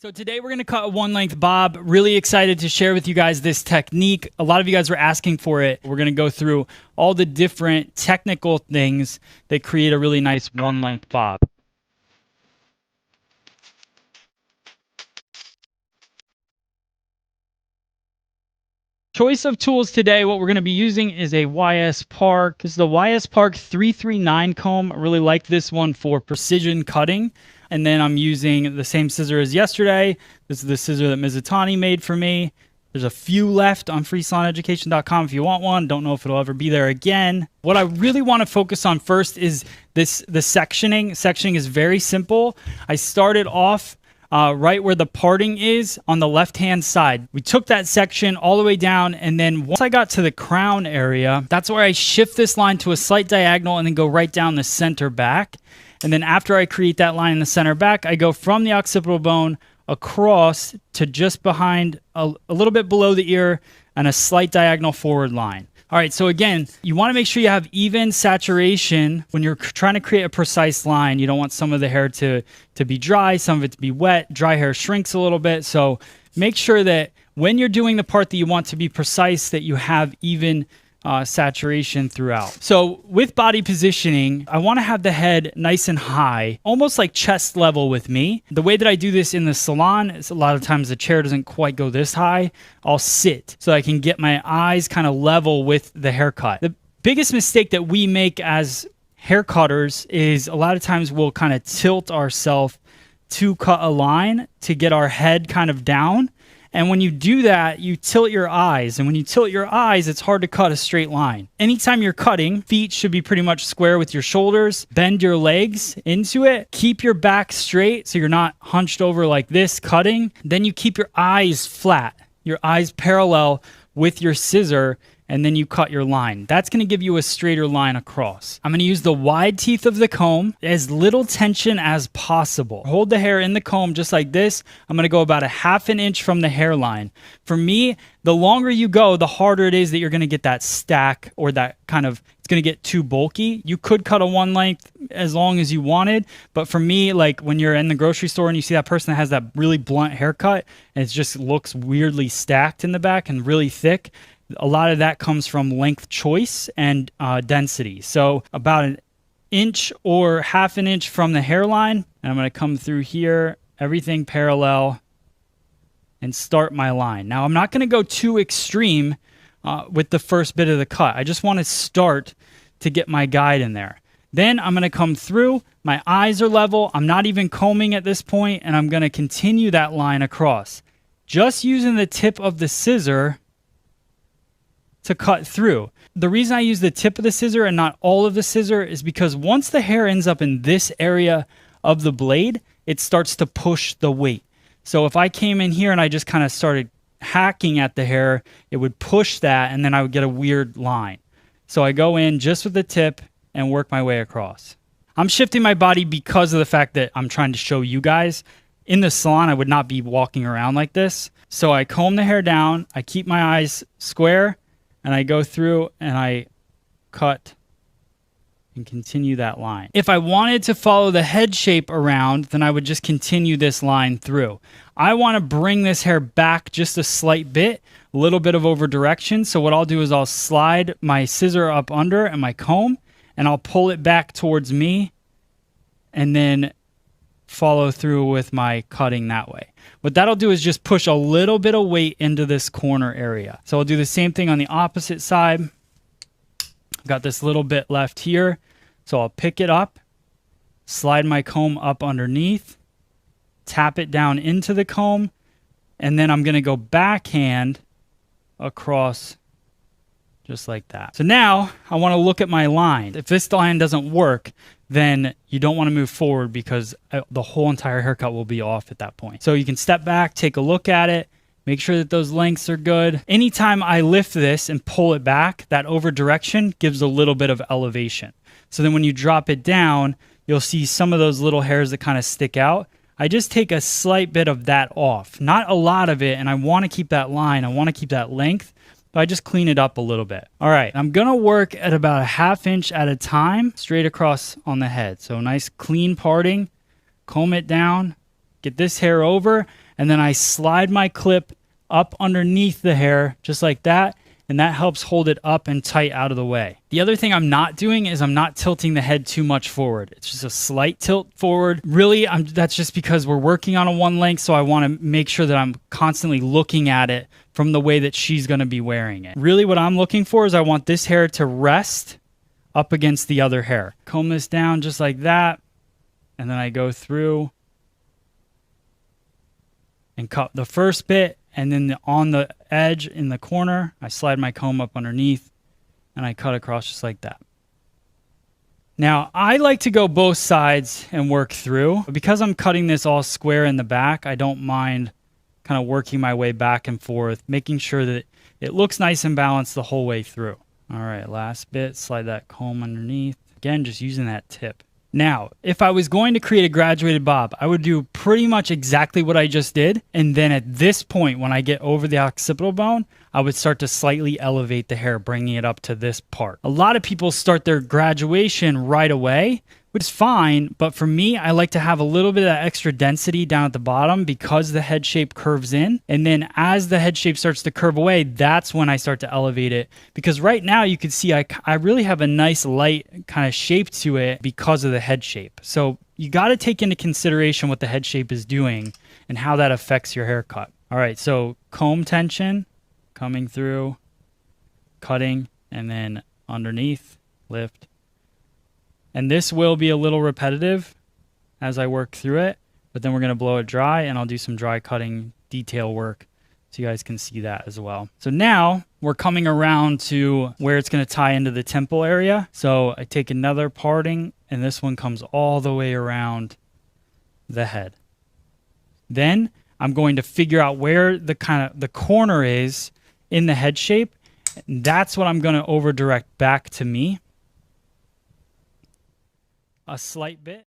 So today we're going to cut a one-length bob. Really excited to share with you guys this technique. A lot of you guys were asking for it. We're going to go through all the different technical things that create a really nice one-length bob. Choice of tools today, what we're going to be using is a YS Park. This is the YS Park 339 comb. I really like this one for precision cutting. And then I'm using the same scissor as yesterday. This is the scissor that Mizutani made for me. There's a few left on freesaloneducation.com if you want one. Don't know if it'll ever be there again. What I really want to focus on first is the sectioning. Sectioning is very simple. I started off right where the parting is on the left-hand side. We took that section all the way down, and then once I got to the crown area, that's where I shift this line to a slight diagonal and then go right down the center back. And then after I create that line in the center back, I go from the occipital bone across to just behind, a little bit below the ear, and a slight diagonal forward line. All right, so again, you want to make sure you have even saturation when you're trying to create a precise line. You don't want some of the hair to be dry, some of it to be wet. Dry hair shrinks a little bit, so make sure that when you're doing the part that you want to be precise, that you have even saturation throughout. So with body positioning, I want to have the head nice and high, almost like chest level with me. The way that I do this in the salon is a lot of times the chair doesn't quite go this high. I'll sit so I can get my eyes kind of level with the haircut. The biggest mistake that we make as hair cutters is a lot of times we'll kind of tilt ourselves to cut a line to get our head kind of down. And when you do that, you tilt your eyes. And when you tilt your eyes, it's hard to cut a straight line. Anytime you're cutting, feet should be pretty much square with your shoulders. Bend your legs into it. Keep your back straight so you're not hunched over like this cutting. Then you keep your eyes flat, your eyes parallel with your scissor, and then you cut your line. That's going to give you a straighter line across. I'm going to use the wide teeth of the comb, as little tension as possible. Hold the hair in the comb just like this. I'm going to go about a ½ an inch from the hairline. For me, the longer you go, the harder it is that you're going to get that stack, or that kind of, it's going to get too bulky. You could cut a one length as long as you wanted, but for me, like when you're in the grocery store and you see that person that has that really blunt haircut and it just looks weirdly stacked in the back and really thick, a lot of that comes from length choice and density. So about an inch or ½ an inch from the hairline, and I'm going to come through here, everything parallel, and start my line. Now I'm not going to go too extreme with the first bit of the cut. I just want to start to get my guide in there. Then I'm going to come through, my eyes are level, I'm not even combing at this point, and I'm going to continue that line across. Just using the tip of the scissor to cut through. The reason I use the tip of the scissor and not all of the scissor is because once the hair ends up in this area of the blade, it starts to push the weight. So if I came in here and I just kind of started hacking at the hair, it would push that and then I would get a weird line. So I go in just with the tip and work my way across. I'm shifting my body because of the fact that I'm trying to show you guys. In the salon, I would not be walking around like this. So I comb the hair down, I keep my eyes square, and I go through and I cut and continue that line. If I wanted to follow the head shape around, then I would just continue this line through. I want to bring this hair back just a slight bit, a little bit of over direction. So what I'll do is I'll slide my scissor up under and my comb, and I'll pull it back towards me and then follow through with my cutting that way. What that'll do is just push a little bit of weight into this corner area. So I'll do the same thing on the opposite side. I've got this little bit left here. So I'll pick it up, slide my comb up underneath, tap it down into the comb, and then I'm going to go backhand across just like that. So now I want to look at my line. If this line doesn't work, then you don't want to move forward because the whole entire haircut will be off at that point. So you can step back, take a look at it, make sure that those lengths are good. Anytime I lift this and pull it back, that over direction gives a little bit of elevation. So then when you drop it down, you'll see some of those little hairs that kind of stick out. I just take a slight bit of that off, not a lot of it, and I want to keep that line, I want to keep that length. So I just clean it up a little bit. All right, I'm gonna work at about a ½ inch at a time, straight across on the head. So nice clean parting, comb it down, get this hair over, and then I slide my clip up underneath the hair just like that, and that helps hold it up and tight out of the way. The other thing I'm not doing is I'm not tilting the head too much forward. It's just a slight tilt forward. Really, that's just because we're working on a one length, so I want to make sure that I'm constantly looking at it from the way that she's going to be wearing it. Really what I'm looking for is I want this hair to rest up against the other hair. Comb this down just like that, and then I go through and cut the first bit, and then on the edge in the corner, I slide my comb up underneath and I cut across just like that. Now, I like to go both sides and work through. But because I'm cutting this all square in the back, I don't mind kind of working my way back and forth, making sure that it looks nice and balanced the whole way through. All right, last bit, slide that comb underneath. Again, just using that tip. Now, if I was going to create a graduated bob, I would do pretty much exactly what I just did. And then at this point, when I get over the occipital bone, I would start to slightly elevate the hair, bringing it up to this part. A lot of people start their graduation right away, which is fine. But for me, I like to have a little bit of extra density down at the bottom because the head shape curves in. And then as the head shape starts to curve away, that's when I start to elevate it. Because right now you can see I really have a nice light kind of shape to it because of the head shape. So you got to take into consideration what the head shape is doing and how that affects your haircut. All right, so comb tension, coming through, cutting, and then underneath, lift. And this will be a little repetitive as I work through it, but then we're going to blow it dry, and I'll do some dry cutting detail work so you guys can see that as well. So now we're coming around to where it's going to tie into the temple area. So I take another parting, and this one comes all the way around the head. Then I'm going to figure out where the corner is in the head shape. That's what I'm going to over direct back to me. A slight bit.